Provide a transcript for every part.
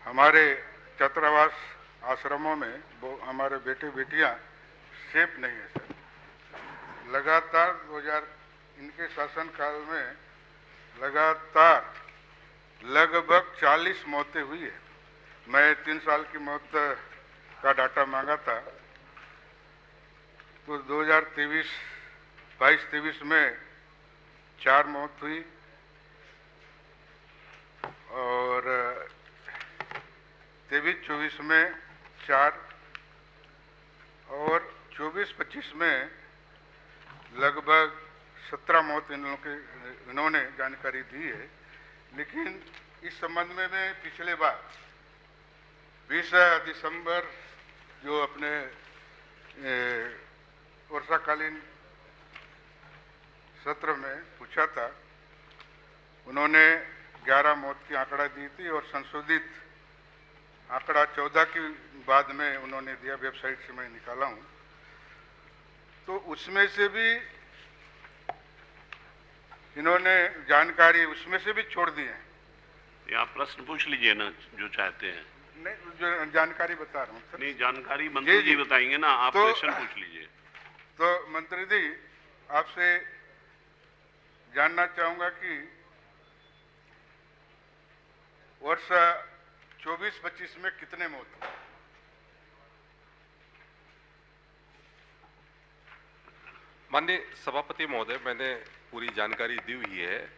हमारे छात्रावास आश्रमों में वो हमारे बेटे बेटियां सेफ नहीं है सर। लगातार 2000 इनके शासनकाल में लगातार लगभग 40 मौतें हुई है। मैं 3 साल की मौत का डाटा मांगा था, तो 2023 में 4 मौत हुई और 23-24 में 4 और 24-25 में लगभग 17 मौत इन्होंने जानकारी दी है। लेकिन इस संबंध में मैं पिछले बार 20 दिसंबर जो अपने वर्षाकालीन सत्र में पूछा था, उन्होंने 11 मौत की आंकड़ा दी थी और संशोधित आंकड़ा 14 की बाद में उन्होंने दिया, वेबसाइट से मैं निकाला हूं। तो उसमें से भी इन्होंने जानकारी उसमें से भी छोड़ दी है। ये आप प्रश्न पूछ लीजिए ना जो चाहते हैं। नहीं, जो जानकारी बता रहा हूँ सर। नहीं, जानकारी मंत्री जी बताएंगे ना, आप तो क्वेश्चन पूछ लीजिए। तो मंत्री जी, आपसे जानना चाहूंगा कि वर्ष 24-25 में कितने मौत हुए? माननीय सभापति महोदय, मैंने पूरी जानकारी दी हुई है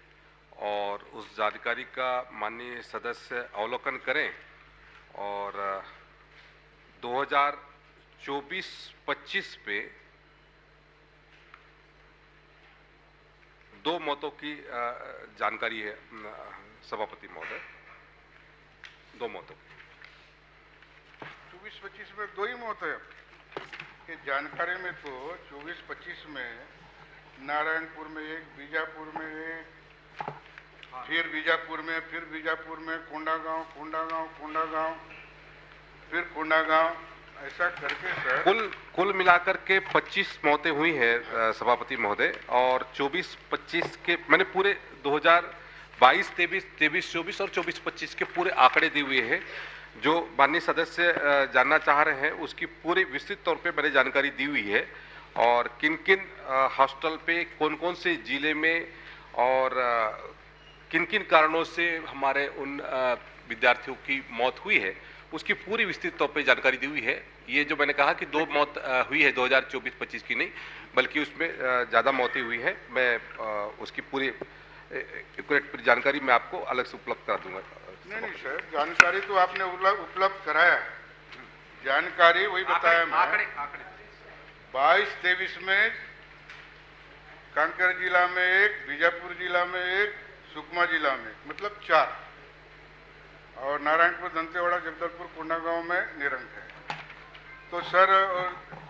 और उस जानकारी का माननीय सदस्य अवलोकन करें और 2024-25 पे 2 मौतों की जानकारी है सभापति महोदय, 2 मौतों। 24-25 में 2 ही मौत है। कि जानकारी में तो 24-25 में नारायणपुर में 1, बीजापुर में 1, फिर बीजापुर में, कोंडागांव, फिर कोंडागांव, ऐसा करके सर कुल मिलाकर के 25 मौतें हुई हैं सभापति महोदय। और 24-25 के मैंने पूरे 2022-23 और 24-25 के पूरे आंकड़े दिए हुए हैं। जो माननीय सदस्य जानना चाह रहे हैं उसकी पूरी विस्तृत तौर पे मैंने जानकारी दी हुई है और किन किन हॉस्टल पे कौन कौन से जिले में और किन किन कारणों से हमारे उन विद्यार्थियों की मौत हुई है उसकी पूरी विस्तृत तौर पे जानकारी दी हुई है। ये जो मैंने कहा कि 2 मौत हुई है 2024-25 की नहीं, बल्कि उसमें ज़्यादा मौतें हुई है। मैं उसकी पूरी एक्यूरेट जानकारी मैं आपको अलग से उपलब्ध करा दूंगा। नहीं सर, जानकारी तो आपने उपलब्ध कराया, जानकारी वही बताया मैं। 22-23 में कांकेर जिला में 1, बीजापुर जिला में 1, सुकमा जिला में मतलब 4 और नारायणपुर, दंतेवाड़ा, जगदलपुर, कोंडागांव में निरंक है। तो सर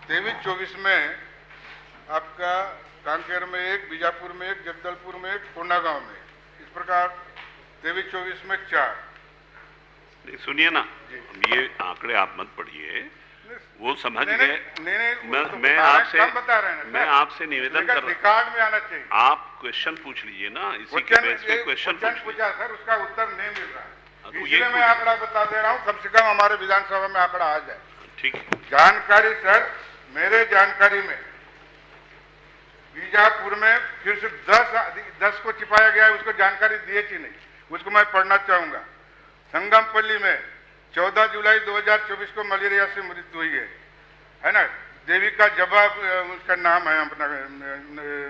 23-24 में आपका कांकेर में 1, बीजापुर में 1, जगदलपुर में 1, कोंडागांव में 1, इस प्रकार 23-24 में 4। सुनिए ना, ये आंकड़े आप मत पढ़िए, वो समझ गए। मैं आपसे निवेदन कर रहा हूं, रिकॉर्ड में आना चाहिए। आप क्वेश्चन पूछ लीजिए ना, इसी के बेस पे क्वेश्चन पूछा सर, उसका उत्तर नहीं मिल रहा है, इसलिए मैं आंकड़ा बता दे रहा हूँ, कम से कम हमारे विधानसभा में आंकड़ा आ जाए। ठीक है। जानकारी सर, मेरे जानकारी में बीजापुर में फिर से 10 को छिपाया गया है, उसको जानकारी दिए कि नहीं, उसको मैं पढ़ना चाहूंगा। संगमपल्ली में 14 जुलाई 2024 को मलेरिया से मृत्यु हुई है ना। देविका जवाब उसका नाम है, अपना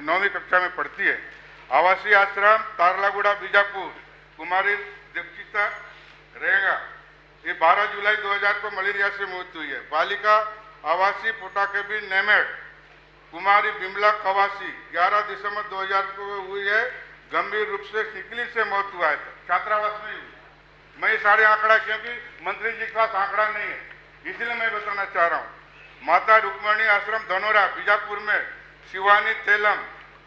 9वीं कक्षा में पढ़ती है। आवासीय आश्रम तारलागुड़ा बीजापुर, कुमारी दीक्षिता रहेगा, ये 12 जुलाई 2000 को मलेरिया से मृत्यु हुई है। बालिका आवासीय पोटाकेबी नेमेड, कुमारी बिमला कवासी 11 दिसंबर 2000 को हुई है, गंभीर रूप से सिकली से मौत हुआ है, छात्रावास में हुई। मैं ये सारे आंकड़ा, क्योंकि मंत्री जी के पास आंकड़ा नहीं है इसलिए मैं बताना चाह रहा हूँ। माता रुक्मणी आश्रम धनोरा बीजापुर में शिवानी तेलम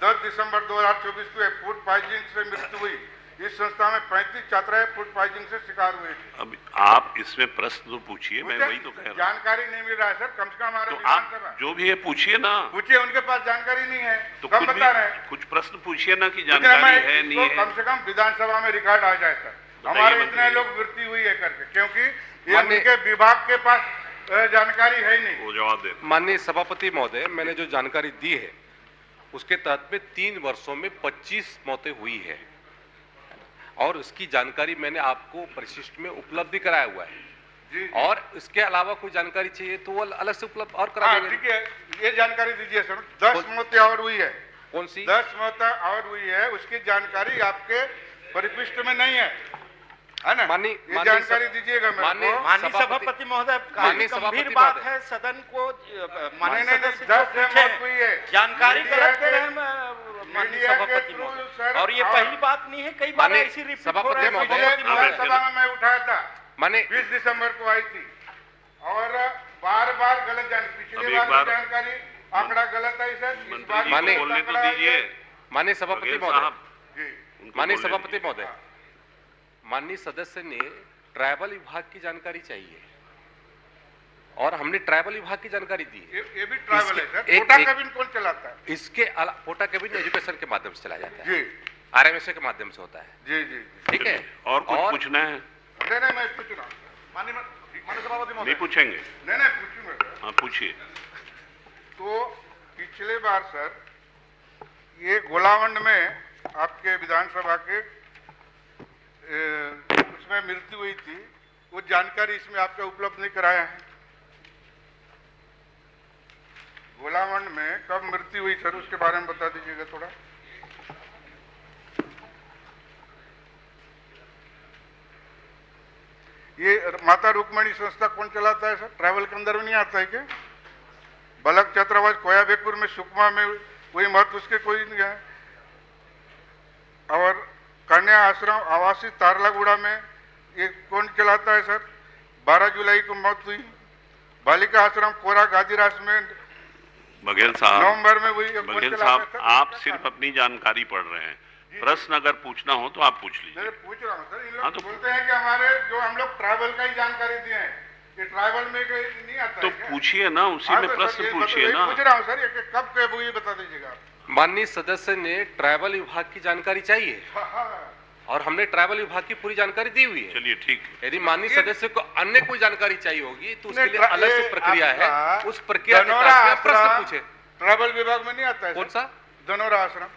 10 दिसंबर 2024 को फूड पॉइजनिंग से मृत्यु हुई। इस संस्था में 35 छात्राएं फूड पॉइजनिंग से शिकार हुए थे। अब आप इसमें प्रश्न तो पूछिए, मैं वही तो कह रहा हूँ। जानकारी नहीं मिल रहा है सर, कम से कम हमारे तो आप जो भी है पूछिए ना। पूछिए, उनके पास जानकारी नहीं है तो कम बता रहे हैं। कुछ प्रश्न पूछिए ना कि जानकारी है नहीं है। कम से कम विधानसभा में रिकॉर्ड आ जाए सर। हमारे मंत्री इतने जी। लोग वृत्ति हुई है करके, क्योंकि ये उनके विभाग के पास जानकारी है ही नहीं। वो जवाब दे। माननीय सभापति महोदय, मैंने जो जानकारी दी है उसके तहत में 3 वर्षों में 25 मौतें हुई है और उसकी जानकारी मैंने आपको परिशिष्ट में उपलब्ध कराया हुआ है। जी, और इसके अलावा कोई जानकारी चाहिए तो वो अलग से उपलब्ध और करा हाँ देंगे। ठीक है, ये जानकारी दीजिए सर। 10 मौतें और हुई है। कौन सी? 10 मौतें और हुई है, उसकी जानकारी आपके परिपृष्ठ में नहीं है ना? ये जानकारी दीजिएगा मेरे को। माननीय सभापति महोदय, काफी गंभीर बात है, सदन को माननीय सदस्य 10 जो मौत हुई है, जानकारी मीडिया गलत दे रहे के- हैं माननीय मीडिया के सभापति थ्रू महोदय। सर, और ये पहली बात नहीं है, कई बार माननीय ऐसी रिपीट हो सभापति रहा है। महोदय, पिछले सभापति महोदय, विधानसभा में मैं उठाया था, माने 20 दिसंबर को आई थी और बार-बार गलत जानकारी, अब पिछली एक बार बार जानकारी आंकड़ा गलत है सर, इस मंत्री बार जी माने- को बोलने तो आंकड़ा है। दीजिए। माननीय सभापति बघेल महोदय, साहब, जी, उनको माननीय बोलने सभापति दीजिए। महोदय, माननीय सदस्य ने ट्राइबल विभाग की जानकारी चाहिए और हमने ट्राइबल विभाग की जानकारी दी है। ये भी ट्रैवल है सर। एक- कोटा एक- कैबिन कौन चलाता है? इसके कोटा कैबिन एजुकेशन के माध्यम से चला जाता है, जी आरएमएसए के माध्यम से होता है। जी जी। ठीक है। और कुछ पूछना है? नहीं मैं पूछ रहा हूँ माननीय सभापति नहीं पूछेंगे? नहीं पूछूंगा सर। हाँ पूछिए। तो पिछले बार सर ये गोलावंड में आपके विधानसभा के उसमें मृत्यु हुई थी, वो जानकारी इसमें आपका उपलब्ध नहीं कराया है। गोलावंड में कब मृत्यु हुई सर, उसके बारे में बता दीजिएगा थोड़ा। ये माता रुक्मणी संस्था कौन चलाता है सर? ट्रैवल के अंदर में नहीं आता है क्या? बलक छात्रावास कोयाबेपुर में, सुकमा में कोई मत उसके कोई नहीं है। और कन्या आश्रम आवासीय तारलागुड़ा में ये कौन चलाता है सर? 12 जुलाई को मौत हुई। बालिका आश्रम कोरा गाजीरास में बघेल साहब, नवंबर में हुई। कौन बघेल चलाता साहब, है सर? आप सिर्फ अपनी जानकारी पढ़ रहे हैं। प्रश्न अगर पूछना हो तो आप पूछ लीजिए। मैं पूछ रहा हूँ सर, इन हाँ, लोग तो बोलते हैं कि हमारे जो हम लोग ट्रैवल का ही जानकारी दिए हैं, ये ट्रैवल में कोई नहीं आता तो है क्या? पूछिए ना, उसी हाँ, में तो सर, प्रश्न ये पूछिए मतलब ना। वही पूछ रहा हूँ सर, ये कब कब हुई बता दीजिएगा आप। माननीय सदस्य ने ट्राइबल विभाग की जानकारी चाहिए हाँ। और हमने ट्राइबल विभाग की पूरी जानकारी दी हुई है। चलिए ठीक है। यदि माननीय सदस्य को अन्य कोई जानकारी चाहिए होगी तो उसके नहीं, लिए अलग ये से प्रक्रिया है। आपका उस प्रक्रिया के धनोरा तहत में प्रश्न आश्रम पूछे। ट्रैवल विभाग में नहीं आता है कौन सर? सा? धनोरा आश्रम।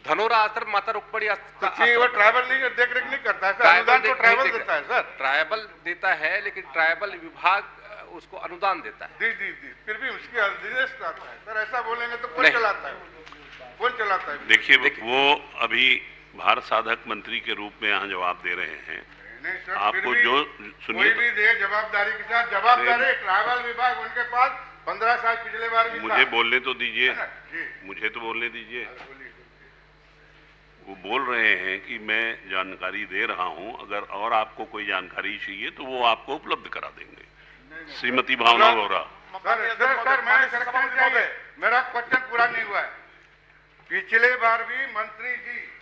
धनोरा आश्रम माता रुक्मणी वो ट्रैवल नहीं देख रेख नहीं करता है सर, ट्राइबल अनुदान तो देख- ट्रैवल नहीं देख देता है सर। ट्राइबल देता है, लेकिन ट्राइबल विभाग उसको अनुदान देता है। जी, फिर भी उसके निर्देश आता है सर। ऐसा बोलेंगे तो कौन नहीं। चलाता है? कौन चलाता है? देखिए, वो अभी भारत साधक मंत्री के रूप में यहाँ जवाब दे रहे हैं। नहीं सर, आपको फिर भी जो कोई सुनिए, भी दे जवाबदारी के साथ। जवाबदारी ट्रैवल विभाग उनके पास 15 साल पिछले बार भी मुझे था। बोलने तो दीजिए, है ना? जी मुझे तो बोलने दीजिए। बोलिए। वो बोल रहे हैं कि मैं जानकारी दे रहा हूं, अगर और आपको कोई जानकारी चाहिए तो वो आपको उपलब्ध करा देंगे। श्रीमती भावना वोरा। मेरा क्वेश्चन पूरा नहीं हुआ है। पिछले बार भी मंत्री जी